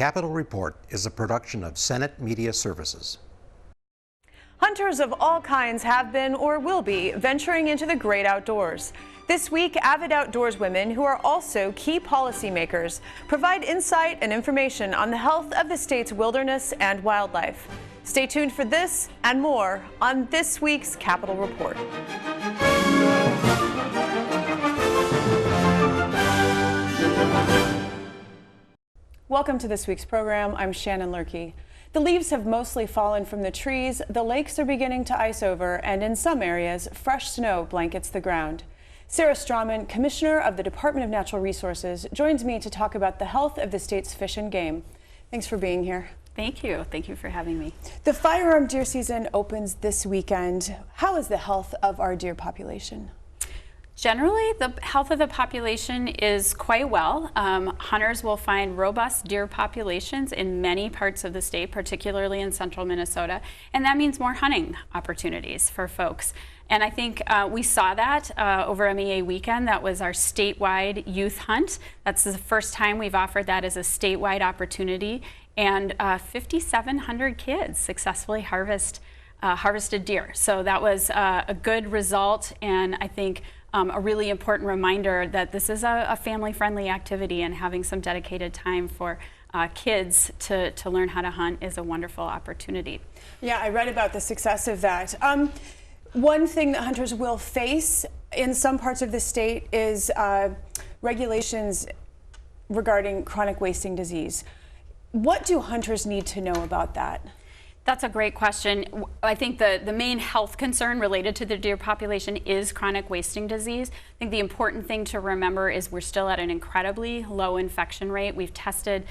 Capitol Report is a production of Senate Media Services. Hunters of all kinds have been or will be venturing into the great outdoors. This week, avid outdoorswomen, who are also key policymakers, provide insight and information on the health of the state's wilderness and wildlife. Stay tuned for this and more on this week's Capitol Report. Welcome to this week's program. I'm Shannon Loehrke. The leaves have mostly fallen from the trees, the lakes are beginning to ice over, and in some areas, fresh snow blankets the ground. Sarah Strommen, Commissioner of the Department of Natural Resources, joins me to talk about the health of the state's fish and game. Thanks for being here. Thank you. Thank you for having me. The firearm deer season opens this weekend. How is the health of our deer population? Generally, the health of the population is quite well. Hunters will find robust deer populations in many parts of the state, particularly in central Minnesota, and that means more hunting opportunities for folks. And I think we saw that over MEA weekend. That was our statewide youth hunt. That's the first time we've offered that as a statewide opportunity, and 5,700 kids successfully harvested deer. So that was a good result, and I think a really important reminder that this is a family-friendly activity, and having some dedicated time for kids to learn how to hunt is a wonderful opportunity. Yeah, I read about the success of that. One thing that hunters will face in some parts of the state is regulations regarding chronic wasting disease. What do hunters need to know about that? That's a great question. I think the main health concern related to the deer population is chronic wasting disease. I think the important thing to remember is we're still at an incredibly low infection rate. We've tested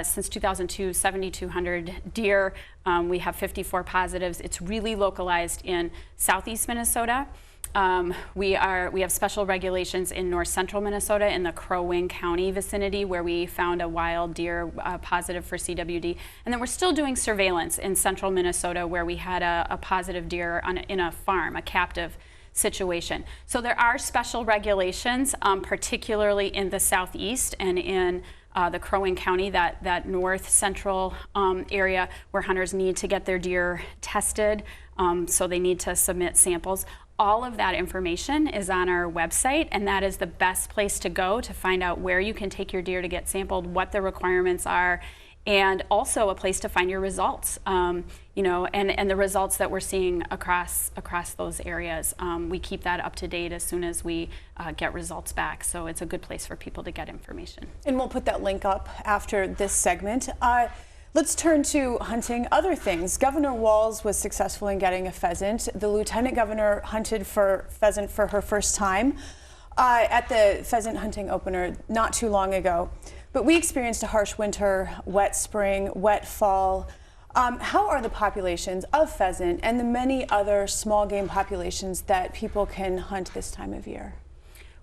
since 2002 7,200 deer. We have 54 positives. It's really localized in southeast Minnesota. We have special regulations in north central Minnesota in the Crow Wing County vicinity, where we found a wild deer positive for CWD. And then we're still doing surveillance in central Minnesota, where we had a positive deer in a farm, a captive situation. So there are special regulations, particularly in the southeast and in the Crow Wing County, that north central area where hunters need to get their deer tested. So they need to submit samples. All of that information is on our website, and that is the best place to go to find out where you can take your deer to get sampled, what the requirements are, and also a place to find your results. You know, and the results that we're seeing across those areas. We keep that up to date as soon as we get results back. So it's a good place for people to get information. And we'll put that link up after this segment. Let's turn to hunting other things. Governor Walz was successful in getting a pheasant. The lieutenant governor hunted for pheasant for her first time at the pheasant hunting opener not too long ago. But we experienced a harsh winter, wet spring, wet fall. How are the populations of pheasant and the many other small game populations that people can hunt this time of year?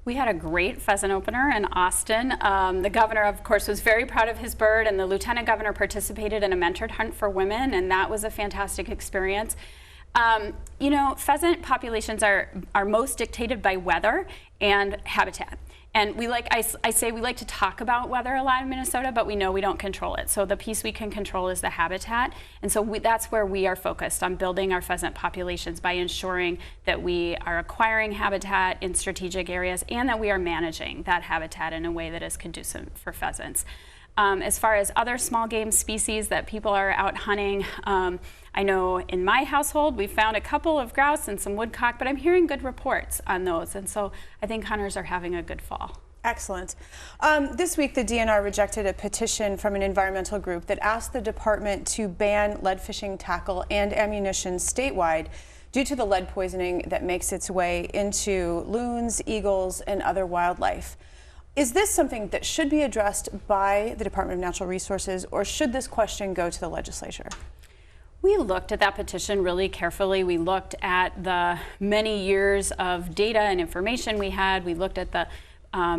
We had a great pheasant opener in Austin. The governor, of course, was very proud of his bird, and the lieutenant governor participated in a mentored hunt for women, and that was a fantastic experience. You know, pheasant populations are most dictated by weather and habitat. And I say we like to talk about weather a lot in Minnesota, but we know we don't control it. So the piece we can control is the habitat. And so that's where we are focused on building our pheasant populations, by ensuring that we are acquiring habitat in strategic areas and that we are managing that habitat in a way that is conducive for pheasants. As far as other small game species that people are out hunting, I know in my household we found a couple of grouse and some woodcock, but I'm hearing good reports on those, and so I think hunters are having a good fall. Excellent. This week the DNR rejected a petition from an environmental group that asked the department to ban lead fishing tackle and ammunition statewide due to the lead poisoning that makes its way into loons, eagles, and other wildlife. Is this something that should be addressed by the Department of Natural Resources, or should this question go to the legislature? We looked at that petition really carefully. We looked at the many years of data and information we had. We looked at the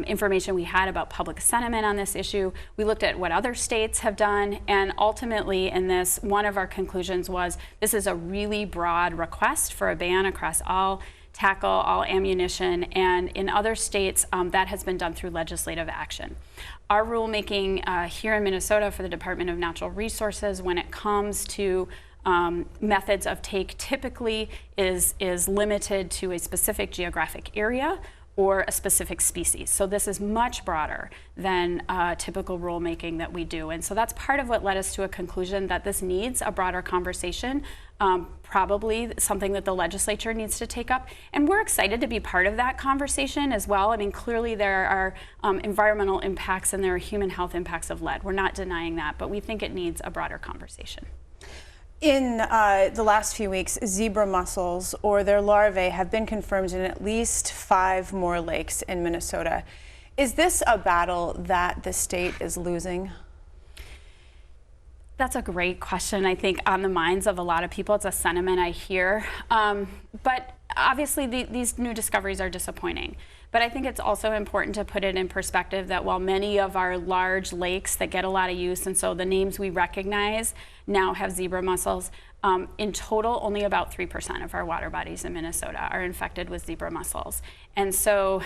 information we had about public sentiment on this issue. We looked at what other states have done, and ultimately in this, one of our conclusions was this is a really broad request for a ban across all tackle all ammunition, and in other states that has been done through legislative action. Our rulemaking here in Minnesota for the Department of Natural Resources when it comes to methods of take typically is limited to a specific geographic area or a specific species. So this is much broader than typical rulemaking that we do. And so that's part of what led us to a conclusion that this needs a broader conversation, probably something that the legislature needs to take up. And we're excited to be part of that conversation as well. I mean, clearly there are environmental impacts and there are human health impacts of lead. We're not denying that, but we think it needs a broader conversation. In the last few weeks, zebra mussels or their larvae have been confirmed in at least 5 more lakes in Minnesota. Is this a battle that the state is losing? That's a great question. I think on the minds of a lot of people, it's a sentiment I hear. But obviously these new discoveries are disappointing. But I think it's also important to put it in perspective that while many of our large lakes that get a lot of use, and so the names we recognize now have zebra mussels, in total, only about 3% of our water bodies in Minnesota are infected with zebra mussels. And so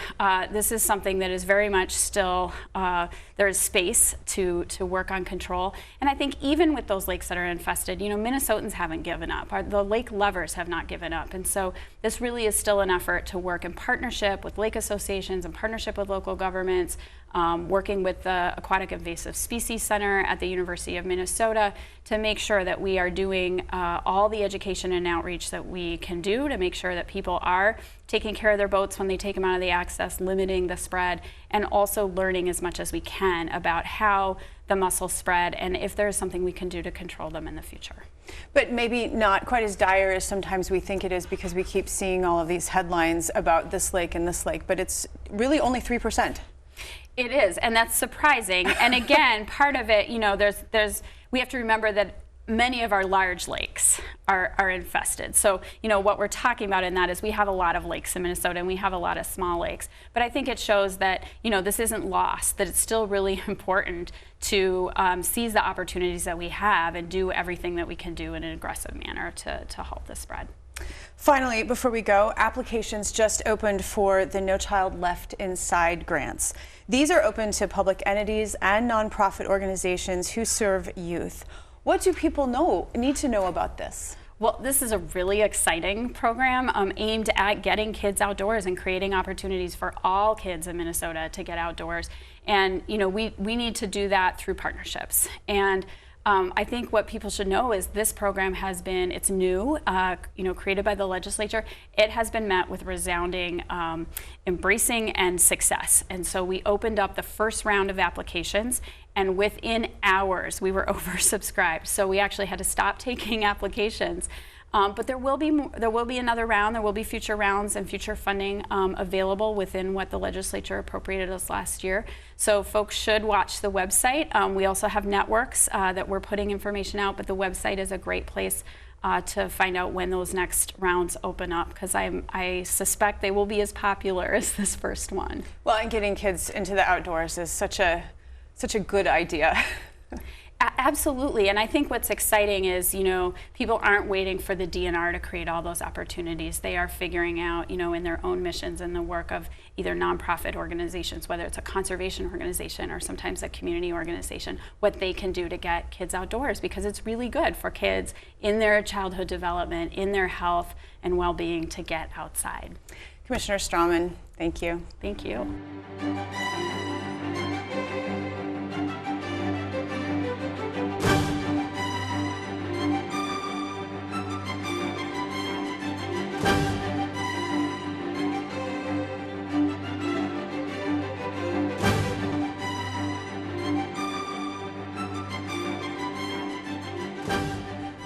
this is something that is very much still, there is space to work on control. And I think even with those lakes that are infested, you know, Minnesotans haven't given up. The lake lovers have not given up. And so this really is still an effort to work in partnership with lake associations, in partnership with local governments, working with the Aquatic Invasive Species Center at the University of Minnesota to make sure that we are doing all the education and outreach that we can do to make sure that people are taking care of their boats when they take them out of the access, limiting the spread, and also learning as much as we can about how the mussels spread and if there's something we can do to control them in the future. But maybe not quite as dire as sometimes we think it is because we keep seeing all of these headlines about this lake and this lake, but it's really only 3%. It is, and that's surprising. And again, part of it, you know, we have to remember that many of our large lakes are infested. So, you know, what we're talking about in that is we have a lot of lakes in Minnesota and we have a lot of small lakes. But I think it shows that, you know, this isn't lost, that it's still really important to seize the opportunities that we have and do everything that we can do in an aggressive manner to halt the spread. Finally, before we go, applications just opened for the No Child Left Inside grants. These are open to public entities and nonprofit organizations who serve youth. What do people need to know about this? Well, this is a really exciting program aimed at getting kids outdoors and creating opportunities for all kids in Minnesota to get outdoors. And, you know, we need to do that through partnerships. And I think what people should know is this program has been, it's new, you know, created by the legislature. It has been met with resounding embracing and success. And so we opened up the first round of applications, and within hours we were oversubscribed. So we actually had to stop taking applications. But there will be another round. There will be future rounds and future funding available within what the legislature appropriated us last year. So folks should watch the website. We also have networks that we're putting information out, but the website is a great place to find out when those next rounds open up, because I suspect they will be as popular as this first one. Well, and getting kids into the outdoors is such a good idea. Absolutely, and I think what's exciting is, you know, people aren't waiting for the DNR to create all those opportunities. They are figuring out, you know, in their own missions and the work of either nonprofit organizations, whether it's a conservation organization or sometimes a community organization, what they can do to get kids outdoors, because it's really good for kids in their childhood development, in their health and well-being to get outside. Commissioner Strommen, thank you. Thank you.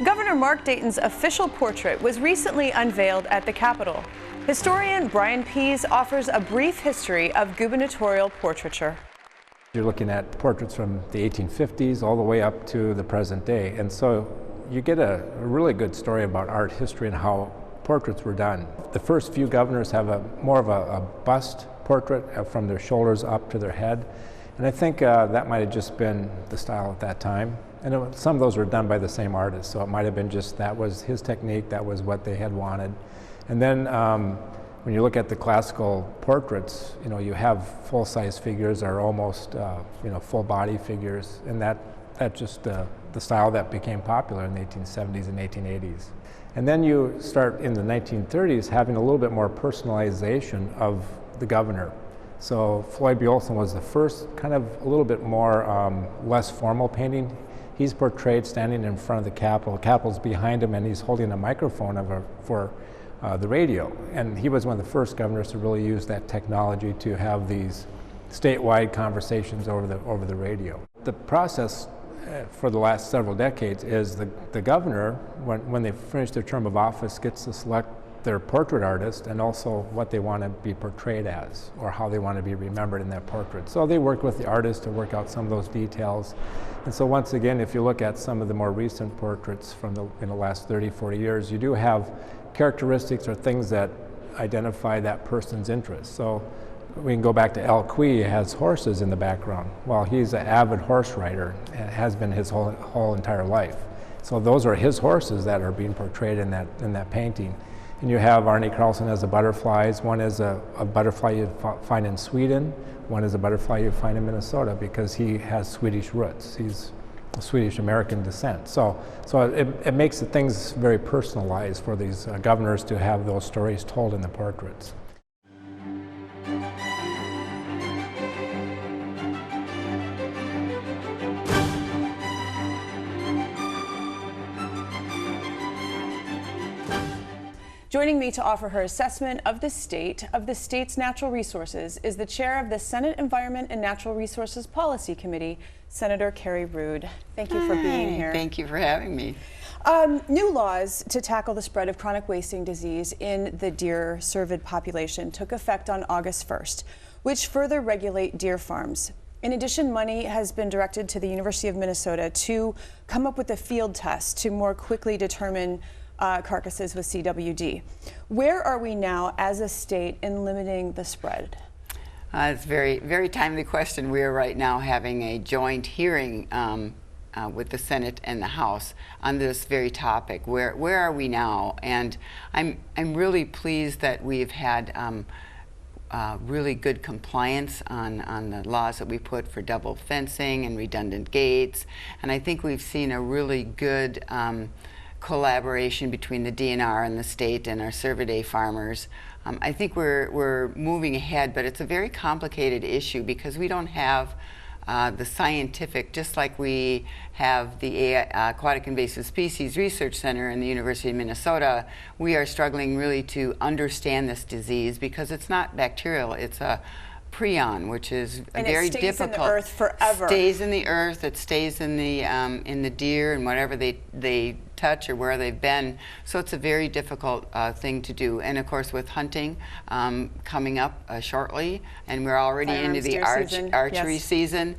Governor Mark Dayton's official portrait was recently unveiled at the Capitol. Historian Brian Pease offers a brief history of gubernatorial portraiture. You're looking at portraits from the 1850s all the way up to the present day, and so you get a really good story about art history and how portraits were done. The first few governors have more of a bust portrait from their shoulders up to their head, and I think that might have just been the style at that time. And some of those were done by the same artist, so it might have been just that was his technique, that was what they had wanted. And then when you look at the classical portraits, you have full-size figures or almost full-body figures, and that's just the style that became popular in the 1870s and 1880s. And then you start in the 1930s having a little bit more personalization of the governor. So Floyd B. Olson was the first kind of a little bit more less formal painting. He's portrayed standing in front of the Capitol. The Capitol's behind him, and he's holding a microphone for the radio. And he was one of the first governors to really use that technology to have these statewide conversations over the radio. The process for the last several decades is the governor, when they finish their term of office, gets to select their portrait artist and also what they want to be portrayed as or how they want to be remembered in that portrait. So they work with the artist to work out some of those details. And so once again, if you look at some of the more recent portraits from the last 30, 40 years, you do have characteristics or things that identify that person's interest. So we can go back to Al Quee, has horses in the background. Well, he's an avid horse rider and has been his whole entire life. So those are his horses that are being portrayed in that painting. And you have Arne Carlson as the butterflies. One is a butterfly you find in Sweden. One is a butterfly you find in Minnesota because he has Swedish roots. He's of Swedish-American descent. So it makes the things very personalized for these governors to have those stories told in the portraits. Joining me to offer her assessment of the state's natural resources is the chair of the Senate Environment and Natural Resources Policy Committee, Senator Kerry Ruud. Thank you for being here. Thank you for having me. New laws to tackle the spread of chronic wasting disease in the deer cervid population took effect on August 1st, which further regulate deer farms. In addition, money has been directed to the University of Minnesota to come up with a field test to more quickly determine carcasses with CWD. Where are we now as a state in limiting the spread? It's a very, very timely question. We are right now having a joint hearing with the Senate and the House on this very topic. Where are we now? And I'm really pleased that we've had really good compliance on the laws that we put for double fencing and redundant gates. And I think we've seen a really good collaboration between the DNR and the state and our cervidae farmers. I think we're moving ahead, but it's a very complicated issue because we don't have the scientific, just like we have the Aquatic Invasive Species Research Center in the University of Minnesota, we are struggling really to understand this disease because it's not bacterial, it's a prion, which is very difficult. And it stays in the earth forever. Stays in the earth, it stays in the deer and whatever they touch or where they've been. So it's a very difficult thing to do. And of course with hunting coming up shortly, and we're already into the archery season,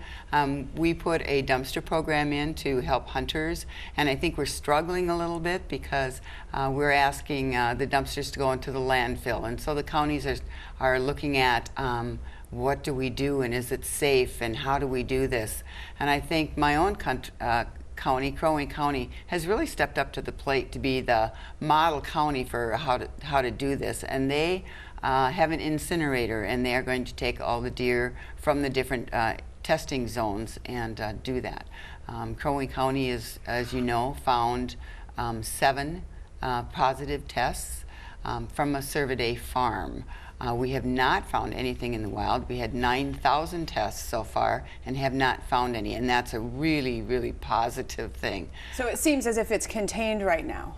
we put a dumpster program in to help hunters. And I think we're struggling a little bit because we're asking the dumpsters to go into the landfill. And so the counties are looking at what do we do and is it safe and how do we do this? And I think my own county, Crow Wing County, has really stepped up to the plate to be the model county for how to do this. And they have an incinerator, and they are going to take all the deer from the different testing zones and do that. Crow Wing County is, as you know, found 7 positive tests from a cervidae farm. We have not found anything in the wild. We had 9,000 tests so far and have not found any, and that's a really, really positive thing. So it seems as if it's contained right now.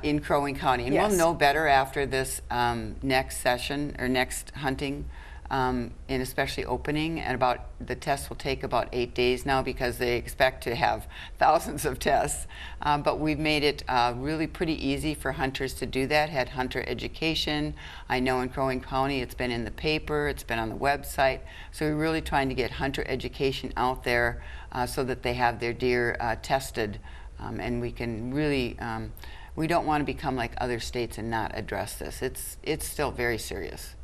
In Crow Wing County, and yes. We'll know better after this next session or next hunting, and especially opening. And the tests will take about 8 days now because they expect to have thousands of tests. But we've made it really pretty easy for hunters to do that. Had hunter education. I know in Crow Wing County it's been in the paper, it's been on the website. So we're really trying to get hunter education out there so that they have their deer tested, and we can really. We don't want to become like other states and not address this. It's still very serious.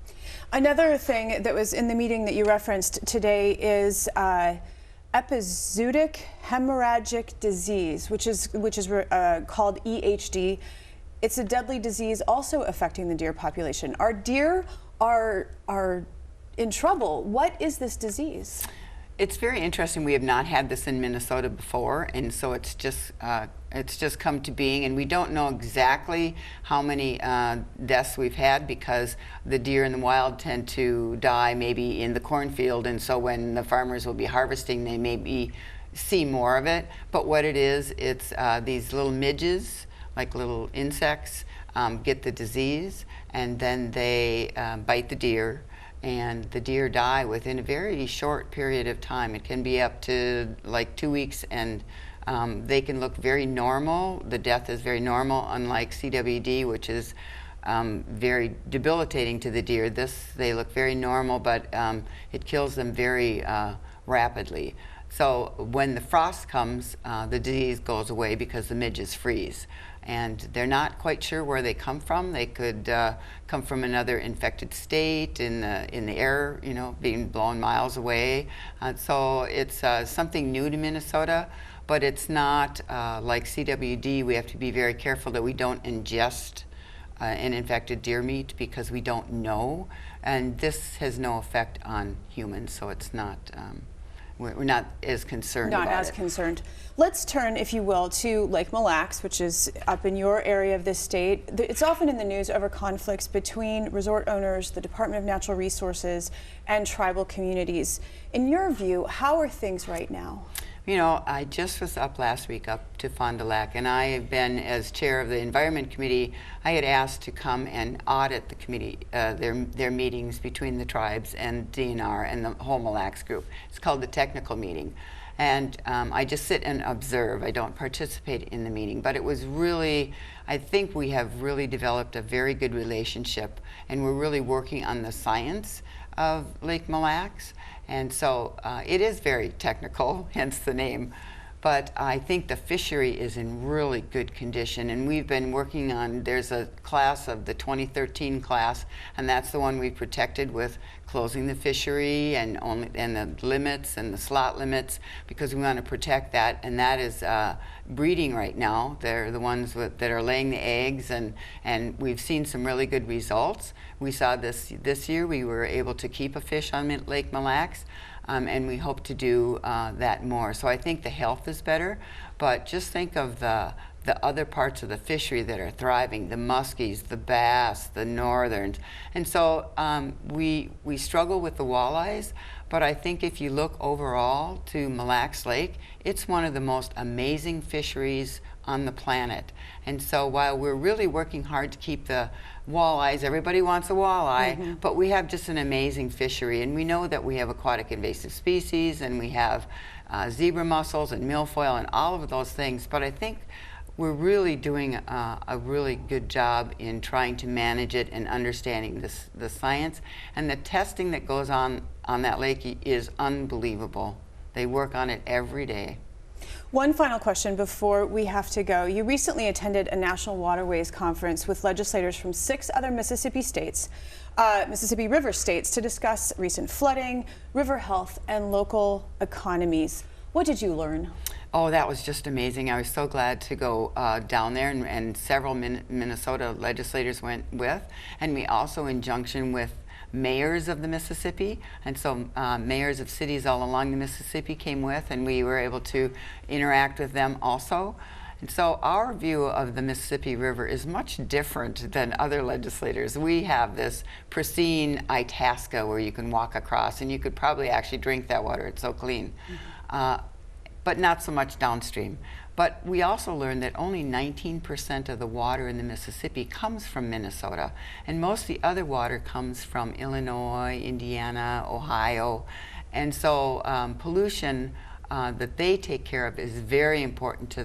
Another thing that was in the meeting that you referenced today is epizootic hemorrhagic disease, which is called EHD. it's a deadly disease also affecting the deer population. Our deer are in trouble. What is this disease? It's very interesting. We have not had this in Minnesota before, and so it's just come to being, and we don't know exactly how many deaths we've had because the deer in the wild tend to die maybe in the cornfield, and so when the farmers will be harvesting, they maybe see more of it. But what it is, it's these little midges, like little insects, get the disease, and then they bite the deer. And the deer die within a very short period of time. It can be up to like 2 weeks, and they can look very normal. The death is very normal, unlike CWD, which is very debilitating to the deer. They look very normal, but it kills them very rapidly. So when the frost comes, the disease goes away because the midges freeze. And they're not quite sure where they come from. They could come from another infected state in the air, you know, being blown miles away. So it's something new to Minnesota, but it's not like CWD. We have to be very careful that we don't ingest an infected deer meat because we don't know. And this has no effect on humans, so it's not. We're not as concerned about it. Not as concerned. Let's turn, if you will, to Lake Mille Lacs, which is up in your area of the state. It's often in the news over conflicts between resort owners, the Department of Natural Resources, and tribal communities. In your view, how are things right now? You know, I just was up last week up to Fond du Lac, and I have been, as chair of the Environment Committee, I had asked to come and audit the committee, their meetings between the tribes and DNR and the whole Mille Lacs group. It's called the technical meeting. And I just sit and observe. I don't participate in the meeting, but it was really, I think we have really developed a very good relationship, and we're really working on the science of Lake Mille Lacs. And so it is very technical, hence the name, but I think the fishery is in really good condition, and we've been working on, there's a class of the 2013 class, and that's the one we protected with closing the fishery and the limits and the slot limits, because we want to protect that, and that is breeding right now. They're the ones that are laying the eggs, and we've seen some really good results. We saw this year we were able to keep a fish on Lake Mille Lacs, and we hope to do that more. So I think the health is better, but just think of the other parts of the fishery that are thriving, the muskies, the bass, the northerns. And so we struggle with the walleyes, but I think if you look overall to Mille Lacs Lake, it's one of the most amazing fisheries on the planet. And so while we're really working hard to keep the walleyes, everybody wants a walleye, but we have just an amazing fishery, and we know that we have aquatic invasive species, and we have zebra mussels and milfoil and all of those things, but I think we're really doing a really good job in trying to manage it and understanding the science, and the testing that goes on that lake is unbelievable. They work on it every day. One final question before we have to go. You recently attended a National Waterways Conference with legislators from 6 other Mississippi states, Mississippi River states, to discuss recent flooding, river health, and local economies. What did you learn? Oh, that was just amazing. I was so glad to go down there, and several Minnesota legislators went with, and we also in junction with mayors of the Mississippi, and so mayors of cities all along the Mississippi came with, and we were able to interact with them also. And so our view of the Mississippi River is much different than other legislators. We have this pristine Itasca where you can walk across, and you could probably actually drink that water. It's so clean. But not so much downstream. But we also learned that only 19% of the water in the Mississippi comes from Minnesota, and most of the other water comes from Illinois, Indiana, Ohio. And so pollution that they take care of is very important to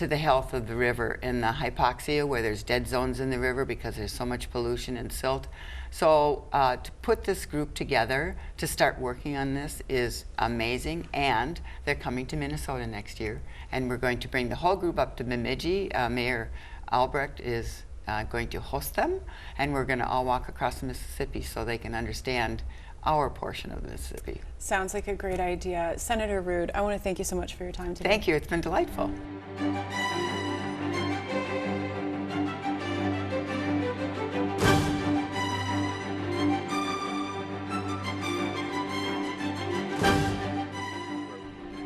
the health of the river, and the hypoxia, where there's dead zones in the river because there's so much pollution and silt. So to put this group together to start working on this is amazing, and they're coming to Minnesota next year, and we're going to bring the whole group up to Bemidji. Mayor Albrecht is going to host them, and we're going to all walk across the Mississippi so they can understand our portion of the Mississippi. Sounds like a great idea. Senator Ruud, I want to thank you so much for your time today. Thank you. It's been delightful.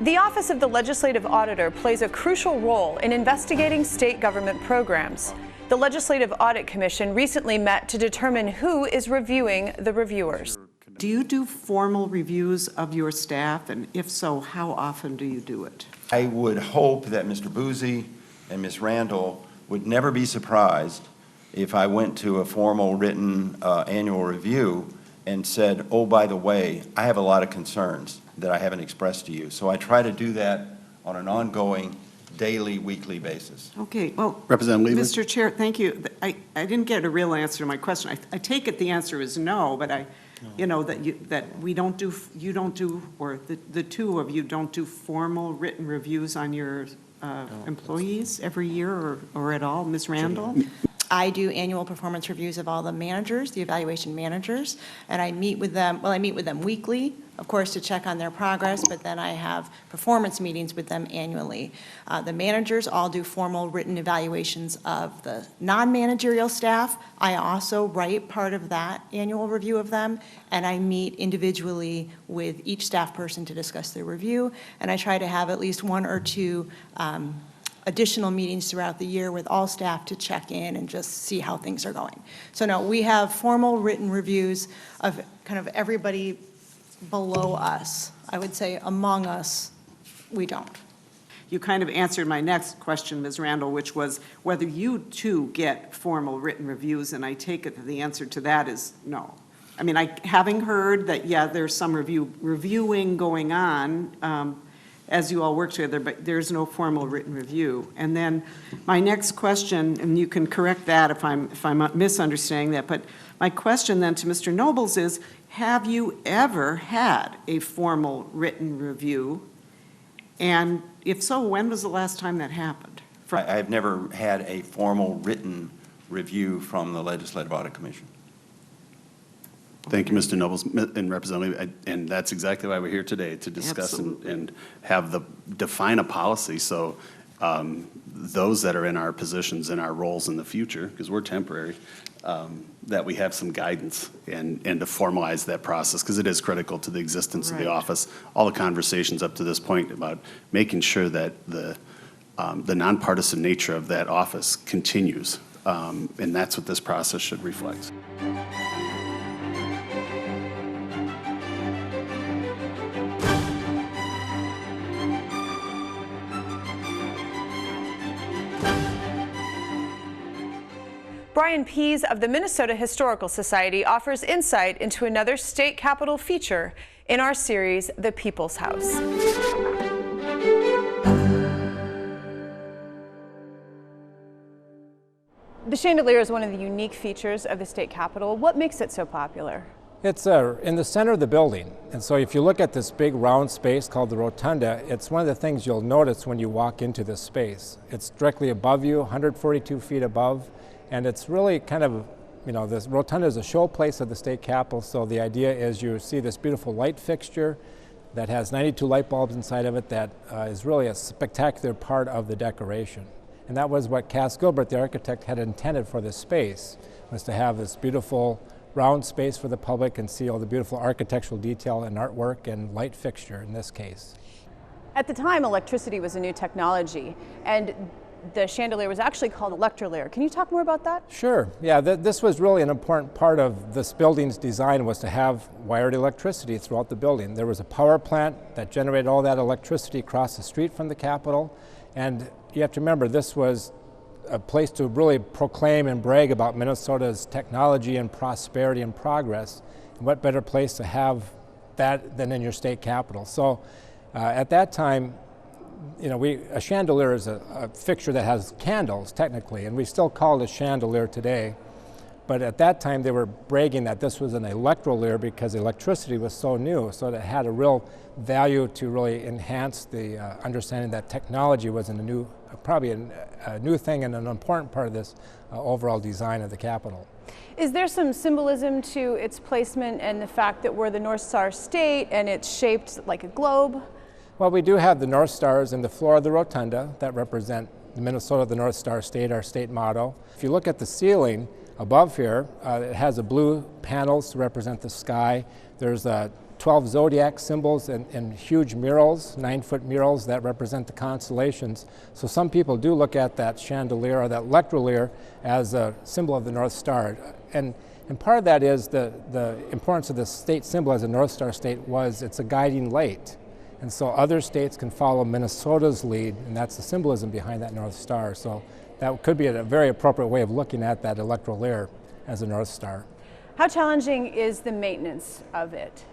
The Office of the Legislative Auditor plays a crucial role in investigating state government programs. The Legislative Audit Commission recently met to determine who is reviewing the reviewers. Do you do formal reviews of your staff, and if so, how often do you do it? I would hope that Mr. Boozy and Ms. Randall would never be surprised if I went to a formal written annual review and said, oh, by the way, I have a lot of concerns that I haven't expressed to you. So I try to do that on an ongoing, daily, weekly basis. Okay, well, Representative Lieber? Mr. Chair, thank you. I didn't get a real answer to my question. I take it the answer is no, but you know, that we don't do, you don't do, or the two of you don't do formal written reviews on your employees every year or at all? Ms. Randall? I do annual performance reviews of all the managers, the evaluation managers, and I meet with them, well, I meet with them weekly, of course, to check on their progress, but then I have performance meetings with them annually. The managers all do formal written evaluations of the non-managerial staff. I also write part of that annual review of them, and I meet individually with each staff person to discuss their review, and I try to have at least one or two additional meetings throughout the year with all staff to check in and just see how things are going. So no, we have formal written reviews of kind of everybody below us. I would say among us, we don't. You kind of answered my next question, Ms. Randall, which was whether you too get formal written reviews, and I take it that the answer to that is no. I mean, having heard that, yeah, there's some reviewing going on, as you all work together, but there's no formal written review. And then my next question, and you can correct that if I'm misunderstanding that, but my question then to Mr. Nobles is, have you ever had a formal written review? And if so, when was the last time that happened? I've never had a formal written review from the Legislative Audit Commission. Thank you, Mr. Nobles and Representative, and that's exactly why we're here today, to discuss and have define a policy so those that are in our positions, in our roles in the future, because we're temporary, that we have some guidance and to formalize that process, because it is critical to the existence of the office. All the conversations up to this point about making sure that the nonpartisan nature of that office continues, and that's what this process should reflect. Brian Pease of the Minnesota Historical Society offers insight into another state capitol feature in our series, The People's House. The chandelier is one of the unique features of the state capitol. What makes it so popular? It's in the center of the building, and so if you look at this big round space called the rotunda, it's one of the things you'll notice when you walk into this space. It's directly above you, 142 feet above, and it's really kind of, you know, this rotunda is a showplace of the state capitol, so the idea is you see this beautiful light fixture that has 92 light bulbs inside of it that is really a spectacular part of the decoration. And that was what Cass Gilbert, the architect, had intended for this space, was to have this beautiful round space for the public and see all the beautiful architectural detail and artwork and light fixture in this case. At the time, electricity was a new technology, and the chandelier was actually called electrolayer. Can you talk more about that? Sure. Yeah, this was really an important part of this building's design, was to have wired electricity throughout the building. There was a power plant that generated all that electricity across the street from the Capitol, and you have to remember this was a place to really proclaim and brag about Minnesota's technology and prosperity and progress. And what better place to have that than in your state capitol? So at that time, you know, a chandelier is a fixture that has candles, technically, and we still call it a chandelier today. But at that time, they were bragging that this was an electrolayer because electricity was so new, so it had a real value to really enhance the understanding that technology was probably a new thing and an important part of this overall design of the Capitol. Is there some symbolism to its placement and the fact that we're the North Star state and it's shaped like a globe? Well, we do have the North Stars in the floor of the rotunda that represent the Minnesota, the North Star state, our state motto. If you look at the ceiling above here, it has a blue panels to represent the sky. There's 12 zodiac symbols and huge murals, 9-foot murals that represent the constellations. So some people do look at that chandelier or that electrolier as a symbol of the North Star. And part of that is the importance of the state symbol as a North Star state was it's a guiding light. And so other states can follow Minnesota's lead, and that's the symbolism behind that North Star. So that could be a very appropriate way of looking at that electrolier as a North Star. How challenging is the maintenance of it?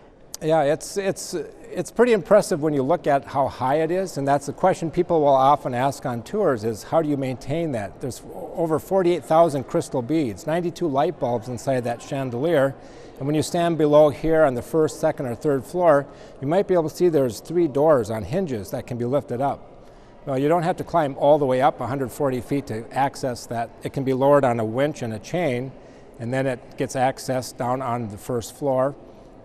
Yeah, it's pretty impressive when you look at how high it is, and that's the question people will often ask on tours is how do you maintain that? There's over 48,000 crystal beads, 92 light bulbs inside that chandelier, and when you stand below here on the first, second, or third floor, you might be able to see there's 3 doors on hinges that can be lifted up. Well, you don't have to climb all the way up 140 feet to access that. It can be lowered on a winch and a chain, and then it gets accessed down on the first floor.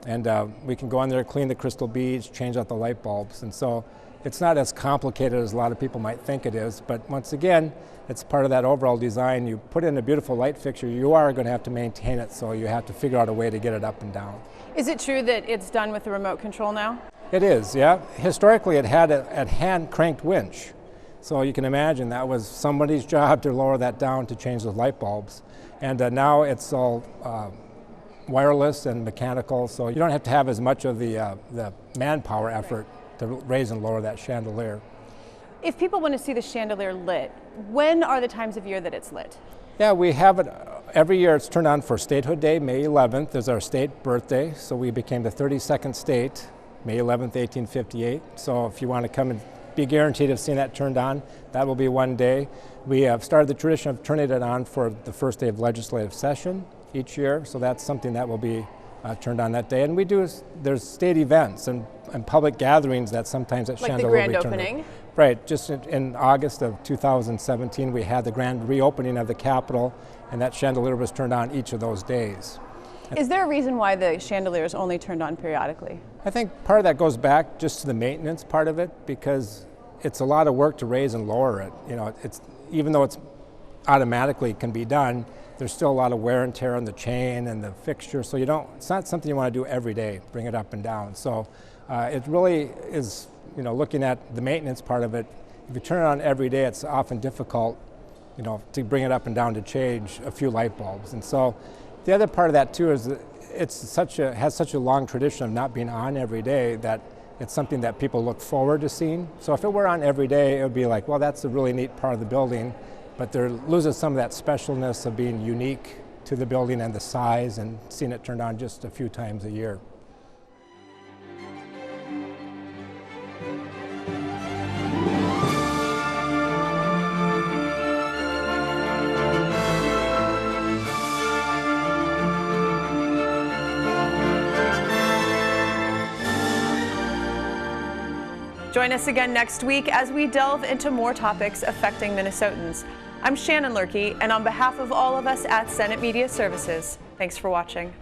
And we can go on there, clean the crystal beads, change out the light bulbs. And so it's not as complicated as a lot of people might think it is. But once again, it's part of that overall design. You put in a beautiful light fixture, you are going to have to maintain it, so you have to figure out a way to get it up and down. Is it true that it's done with the remote control now? It is, yeah. Historically, it had a hand-cranked winch. So you can imagine that was somebody's job to lower that down to change the light bulbs. And now it's all wireless and mechanical, so you don't have to have as much of the manpower effort to raise and lower that chandelier. If people want to see the chandelier lit, when are the times of year that it's lit? Yeah, we have it every year. It's turned on for Statehood Day, May 11th is our state birthday, so we became the 32nd state, May 11th, 1858. So if you want to come and be guaranteed of seeing that turned on, that will be one day. We have started the tradition of turning it on for the first day of legislative session each year, so that's something that will be turned on that day. And there's state events and public gatherings that sometimes that like chandelier the grand will be turned opening? on. Right, just in August of 2017 we had the grand reopening of the Capitol, and that chandelier was turned on each of those days. Is there a reason why the chandelier is only turned on periodically? I think part of that goes back just to the maintenance part of it, because it's a lot of work to raise and lower it. You know, even though it's automatically can be done, there's still a lot of wear and tear on the chain and the fixture, so it's not something you want to do every day, bring it up and down. So it really is, looking at the maintenance part of it. If you turn it on every day, it's often difficult, to bring it up and down to change a few light bulbs. And so the other part of that too is that it has such a long tradition of not being on every day that it's something that people look forward to seeing. So if it were on every day, it would be like, well, that's a really neat part of the building, but there loses some of that specialness of being unique to the building and the size and seeing it turned on just a few times a year. Join us again next week as we delve into more topics affecting Minnesotans. I'm Shannon Loehrke, and on behalf of all of us at Senate Media Services, thanks for watching.